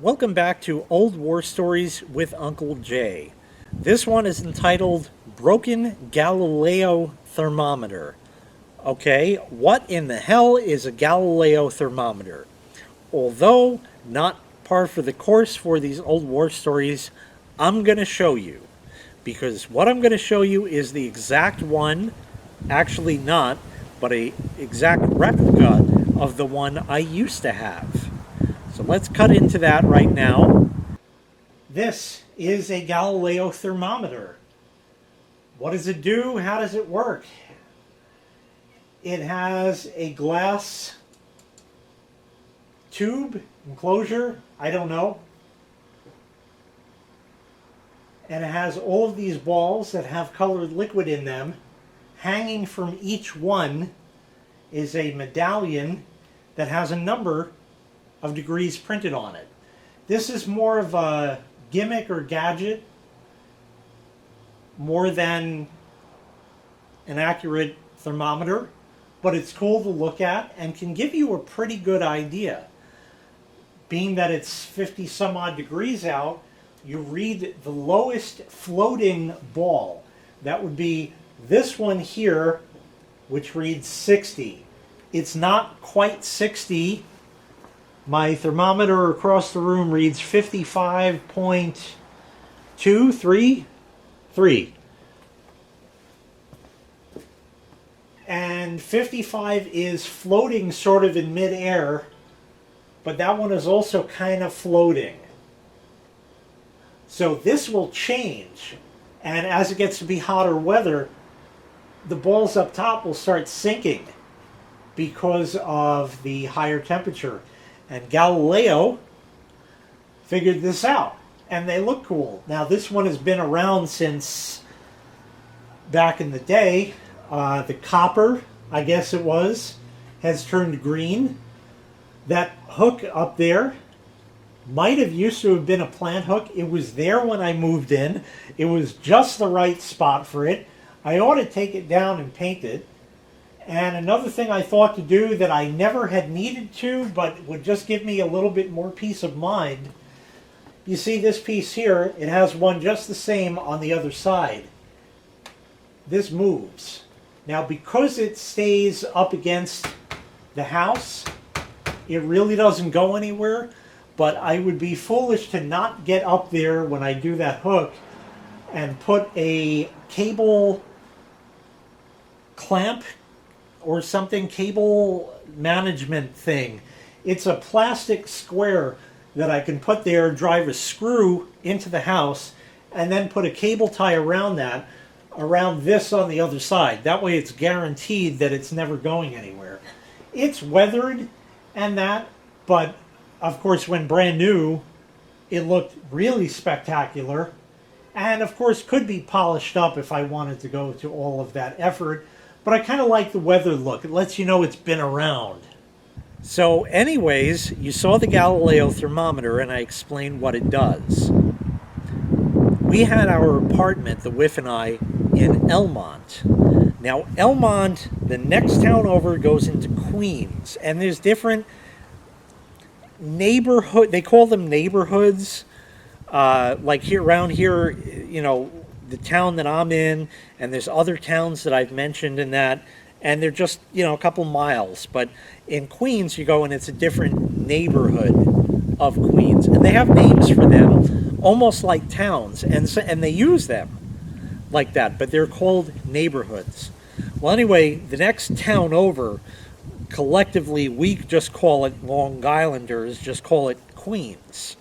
Welcome back to Old War Stories with Uncle Jay. This one is entitled Broken Galileo Thermometer. Okay, what in the hell is a Galileo thermometer? Although not par for the course for these old war stories, I'm going to show you. Because what I'm going to show you is the exact one, actually not, but a exact replica of the one I used to have. So let's cut into that right now. This is a Galileo thermometer. What does it do? How does it work? It has a glass tube, enclosure, I don't know. And it has all of these balls that have colored liquid in them. Hanging from each one is a medallion that has a number of degrees printed on it. This is more of a gimmick or gadget more than an accurate thermometer, but it's cool to look at and can give you a pretty good idea. Being that it's 50 some odd degrees out, you read the lowest floating ball. That would be this one here, which reads 60. It's not quite 60. My thermometer across the room reads 55.233. And 55 is floating sort of in midair, but that one is also kind of floating. So this will change, and as it gets to be hotter weather, the balls up top will start sinking because of the higher temperature. And Galileo figured this out, and they look cool. Now this one has been around since back in the day. The copper, I guess it was, has turned green. That hook up there might have used to have been a plant hook. It was there when I moved in. It was just the right spot for it. I ought to take it down and paint it. And another thing I thought to do that I never had needed to, but would just give me a little bit more peace of mind. You see this piece here, it has one just the same on the other side. This moves. Now because it stays up against the house, it really doesn't go anywhere, but I would be foolish to not get up there when I do that hook and put a cable clamp or something, cable management thing. It's a plastic square that I can put there, drive a screw into the house, and then put a cable tie around that, around this on the other side. That way it's guaranteed that it's never going anywhere. It's weathered and that, but of course when brand new, it looked really spectacular, and of course could be polished up if I wanted to go to all of that effort. But I kind of like the weathered look. It lets you know it's been around. So anyways, you saw the Galileo thermometer and I explained what it does. We had our apartment, the wife and I, in Elmont. Now Elmont, the next town over, goes into Queens. And there's different neighborhood, they call them neighborhoods. Like here, around here, you know, the town that I'm in, and there's other towns that I've mentioned in that, and they're just, you know, a couple miles. But in Queens, you go and it's a different neighborhood of Queens, and they have names for them, almost like towns, and they use them like that, but they're called neighborhoods. Well, anyway, the next town over, collectively, we just call it, Long Islanders just call it Queens.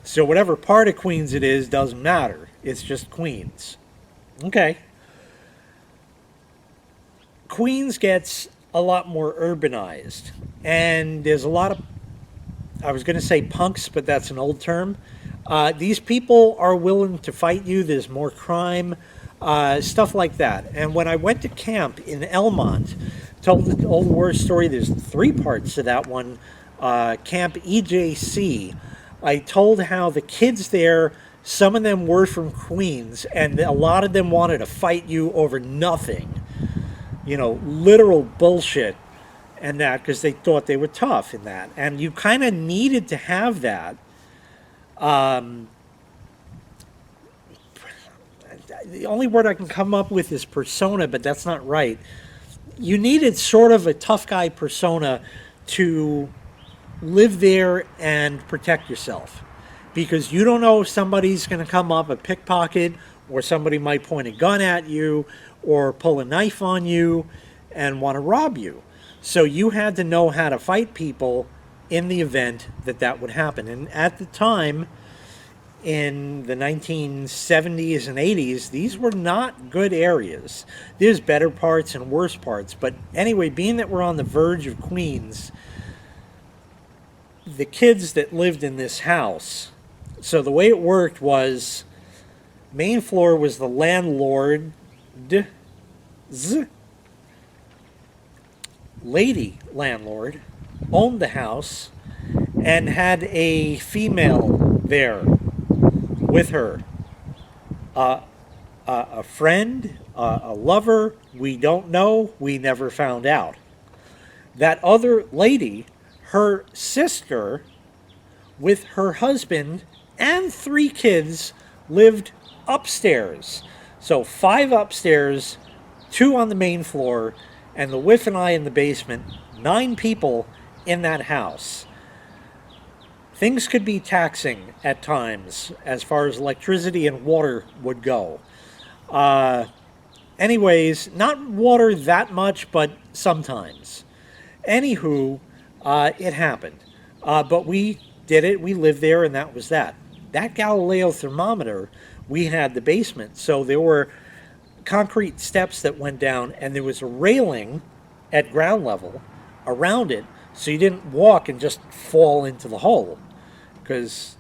So whatever part of Queens it is doesn't matter. It's just Queens. Okay. Queens gets a lot more urbanized. And there's a lot of, I was going to say punks, but that's an old term. These people are willing to fight you. There's more crime, stuff like that. And when I went to camp in Elmont, told the old war story, there's 3 parts to that one, Camp EJC. I told how the kids there, some of them were from Queens, and a lot of them wanted to fight you over nothing. You know, literal bullshit. and that because they thought they were tough in that. And you kind of needed to have that Um, the only word I can come up with is persona, but that's not right. You needed sort of a tough guy persona to live there and protect yourself, because you don't know if somebody's going to come up a pickpocket, or somebody might point a gun at you or pull a knife on you and want to rob you. So you had to know how to fight people in the event that that would happen. And at the time, in the 1970s and 80s, these were not good areas. There's better parts and worse parts. But anyway, being that we're on the verge of Queens, the kids that lived in this house, so the way it worked was, main floor was the landlord's lady landlord, owned the house and had a female there with her. A friend, a lover, we don't know, we never found out. That other lady, her sister, with her husband and 3 kids, lived upstairs. So 5 upstairs, 2 on the main floor, and the wife and I in the basement. 9 people in that house. Things could be taxing at times as far as electricity and water would go. Anyways, not water that much, but sometimes. Anywho, it happened. But we did it. We lived there, and that was that. That Galileo thermometer, we had the basement. So there were concrete steps that went down, and there was a railing at ground level around it, so you didn't walk and just fall into the hole, because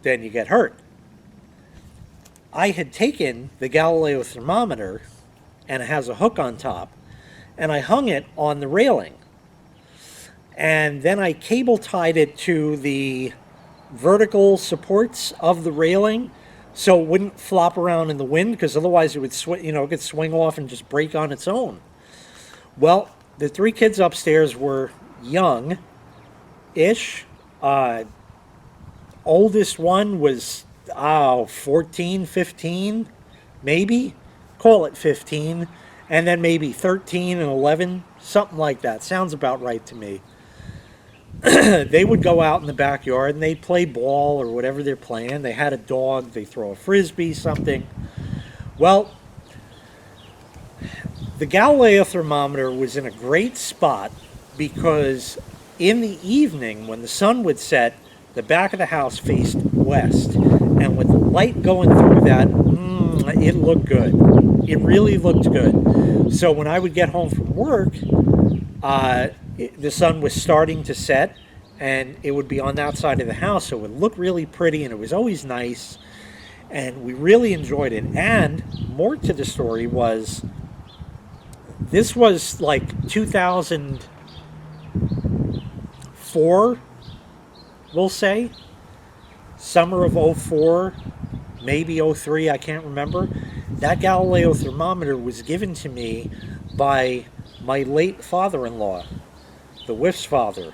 then you get hurt. I had taken the Galileo thermometer, and it has a hook on top, and I hung it on the railing. And then I cable tied it to the vertical supports of the railing, so it wouldn't flop around in the wind, because otherwise it would it could swing off and just break on its own. Well, the 3 kids upstairs were young-ish. Oldest one was 14, 15, maybe. Call it 15. And then maybe 13 and 11, something like that. Sounds about right to me. They would go out in the backyard and they'd play ball or whatever they're playing. They had a dog, they throw a frisbee, something. Well, the Galileo thermometer was in a great spot, because in the evening when the sun would set, the back of the house faced west. And with the light going through that, it looked good. It really looked good. So when I would get home from work, the sun was starting to set, and it would be on that side of the house, so it would look really pretty, and it was always nice, and we really enjoyed it. And more to the story was, this was like 2004, we'll say, summer of 04, maybe 03, I can't remember. That Galileo thermometer was given to me by my late father-in-law, the wife's father.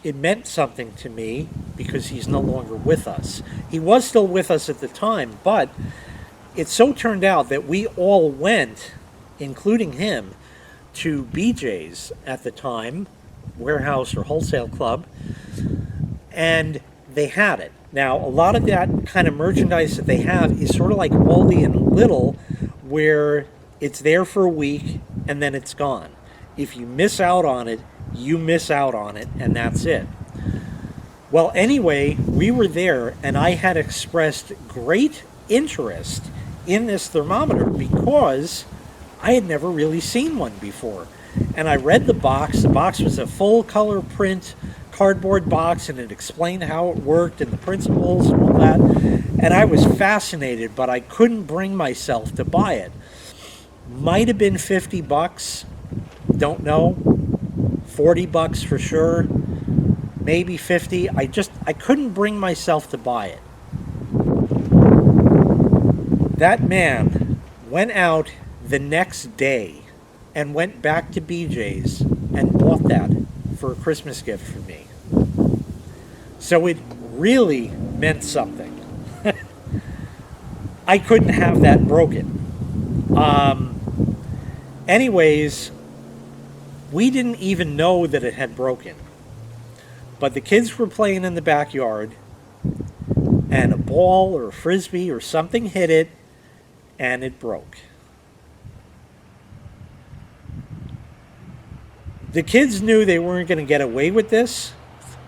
It meant something to me because he's no longer with us. He was still with us at the time, but it so turned out that we all went, including him, to BJ's at the time, warehouse or wholesale club, and they had it. Now, a lot of that kind of merchandise that they have is sort of like Aldi and Lidl, where it's there for a week and then it's gone. If you miss out on it, you miss out on it, and that's it. Well, anyway, we were there, and I had expressed great interest in this thermometer because I had never really seen one before. And I read the box. The box was a full color print cardboard box, and it explained how it worked and the principles and all that. And I was fascinated, but I couldn't bring myself to buy it. Might have been $50, don't know. $40 for sure, maybe 50. I couldn't bring myself to buy it. That man went out the next day and went back to BJ's and bought that for a Christmas gift for me. So it really meant something. I couldn't have that broken. Anyways, we didn't even know that it had broken. But the kids were playing in the backyard, and a ball or a frisbee or something hit it, and it broke. The kids knew they weren't going to get away with this.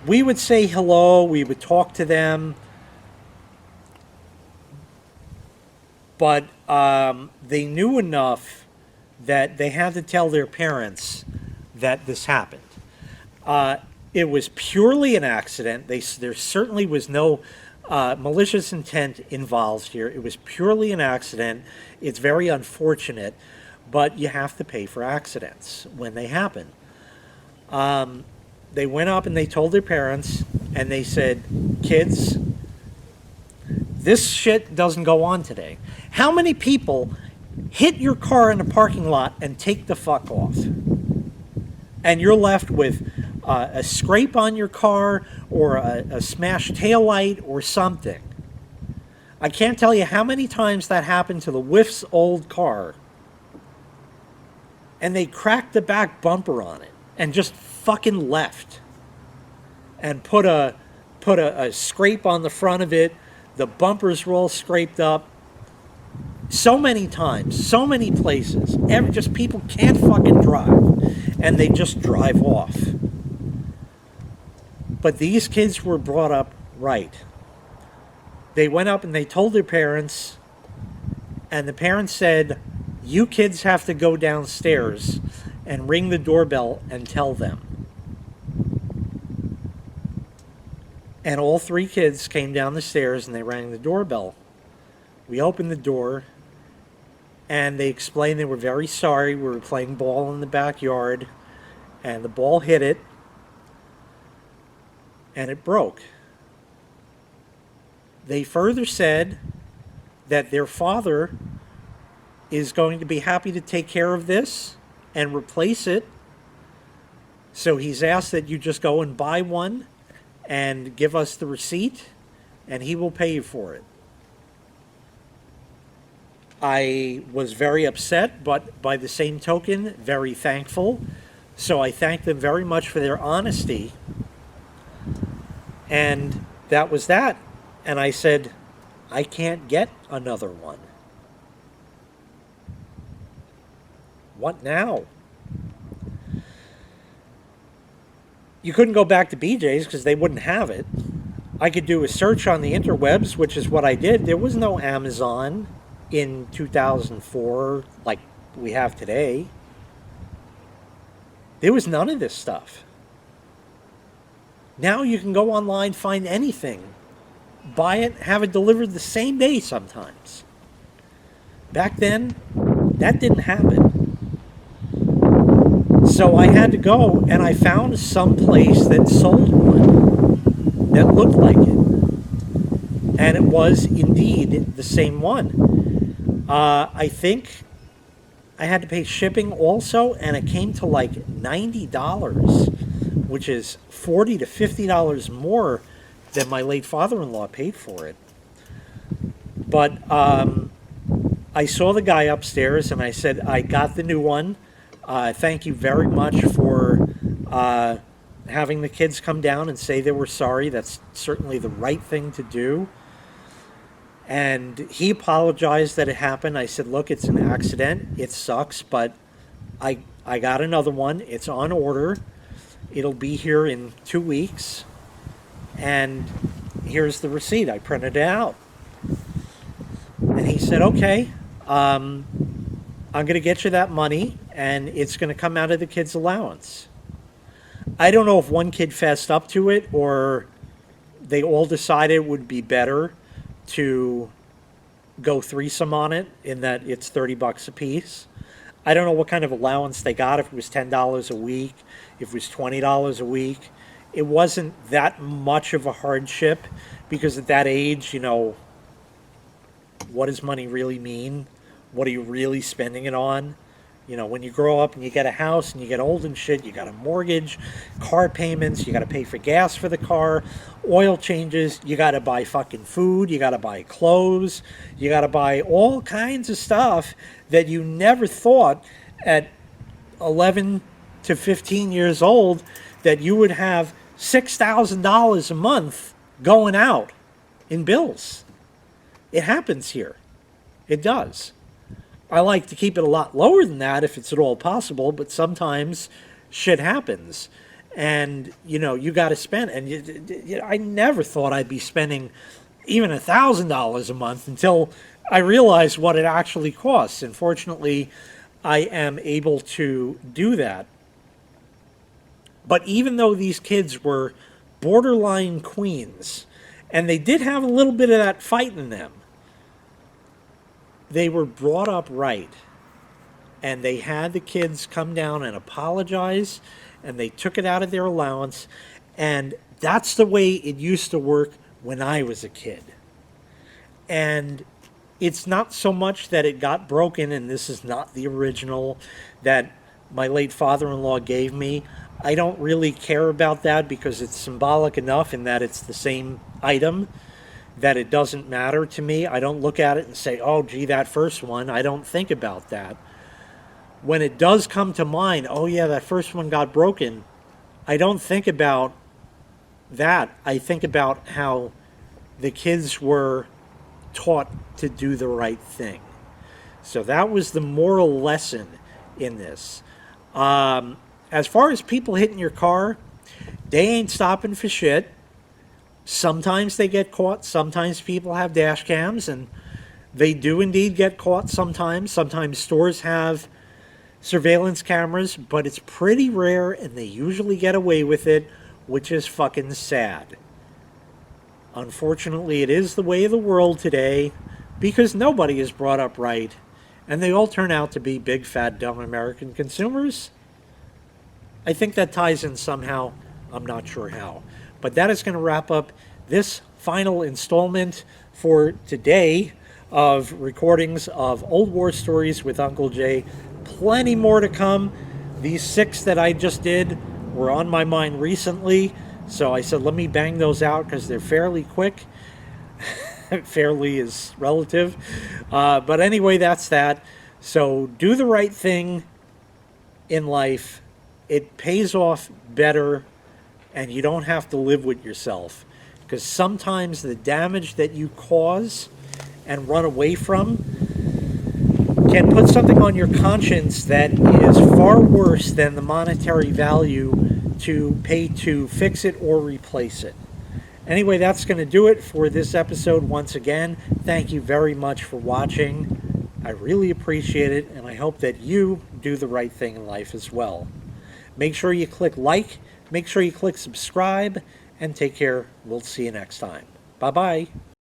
We would say hello, we would talk to them, but they knew enough that they had to tell their parents that this happened. It was purely an accident. There certainly was no malicious intent involved here. It was purely an accident. It's very unfortunate, but you have to pay for accidents when they happen. They went up and they told their parents, and they said, kids, this shit doesn't go on today. How many people hit your car in a parking lot and take the fuck off? And you're left with a scrape on your car or a smashed taillight or something. I can't tell you how many times that happened to the Whiff's old car. And they cracked the back bumper on it and just fucking left. And put a scrape on the front of it. The bumpers were all scraped up. So many times, so many places. Just people can't fucking drive. And they just drive off. But these kids were brought up right. They went up and they told their parents, and the parents said, you kids have to go downstairs and ring the doorbell and tell them. And all three kids came down the stairs and they rang the doorbell. We opened the door and they explained they were very sorry. We were playing ball in the backyard and the ball hit it and it broke. They further said that their father is going to be happy to take care of this and replace it. So he's asked that you just go and buy one and give us the receipt, and he will pay you for it. I was very upset, but by the same token, very thankful. So I thank them very much for their honesty. And that was that. And I said, I can't get another one. What now? You couldn't go back to BJ's because they wouldn't have it. I could do a search on the interwebs, which is what I did. There was no Amazon in 2004 like we have today. There was none of this stuff. Now you can go online, find anything, buy it, have it delivered the same day sometimes. Back then, that didn't happen. So I had to go, and I found some place that sold one that looked like it. And it was indeed the same one. I think I had to pay shipping also, and it came to like $90, which is $40 to $50 more than my late father-in-law paid for it. But I saw the guy upstairs, and I said, I got the new one. Thank you very much for having the kids come down and say they were sorry. That's certainly the right thing to do. And he apologized that it happened. I said, look, it's an accident. It sucks, but I got another one. It's on order. It'll be here in 2 weeks. And here's the receipt. I printed it out. And he said, okay, I'm going to get you that money, and it's going to come out of the kid's allowance. I don't know if one kid fessed up to it or they all decided it would be better to go threesome on it in that it's $30 a piece. I don't know what kind of allowance they got, if it was $10 a week, if it was $20 a week. It wasn't that much of a hardship because at that age, you know, what does money really mean? What are you really spending it on? You know, when you grow up and you get a house and you get old and shit, you got a mortgage, car payments, you got to pay for gas for the car, oil changes, you got to buy fucking food, you got to buy clothes, you got to buy all kinds of stuff that you never thought at 11 to 15 years old that you would have $6,000 a month going out in bills. It happens here. It does. I like to keep it a lot lower than that if it's at all possible, but sometimes shit happens. And, you know, you got to spend. And I never thought I'd be spending even $1,000 a month until I realized what it actually costs. And fortunately, I am able to do that. But even though these kids were borderline queens, and they did have a little bit of that fight in them, they were brought up right. And they had the kids come down and apologize, and they took it out of their allowance. And that's the way it used to work when I was a kid. And it's not so much that it got broken, and this is not the original that my late father-in-law gave me. I don't really care about that because it's symbolic enough in that it's the same item that it doesn't matter to me. I don't look at it and say, oh, gee, that first one. I don't think about that. When it does come to mind, oh, yeah, that first one got broken, I don't think about that. I think about how the kids were taught to do the right thing. So that was the moral lesson in this. As far as people hitting your car, they ain't stopping for shit. Sometimes they get caught. Sometimes people have dash cams, and they do indeed get caught sometimes. Sometimes stores have surveillance cameras, but it's pretty rare, and they usually get away with it, which is fucking sad. Unfortunately, it is the way of the world today because nobody is brought up right, and they all turn out to be big, fat, dumb American consumers. I think that ties in somehow. I'm not sure how. But that is going to wrap up this final installment for today of recordings of Old War Stories with Uncle Jay. Plenty more to come. These 6 that I just did were on my mind recently, so I said let me bang those out because they're fairly quick. Fairly is relative. But anyway, that's that. So do the right thing in life. It pays off better, and you don't have to live with yourself. Because sometimes the damage that you cause and run away from can put something on your conscience that is far worse than the monetary value to pay to fix it or replace it. Anyway, that's going to do it for this episode once again. Thank you very much for watching. I really appreciate it, and I hope that you do the right thing in life as well. Make sure you click like, make sure you click subscribe, and take care. We'll see you next time. Bye-bye.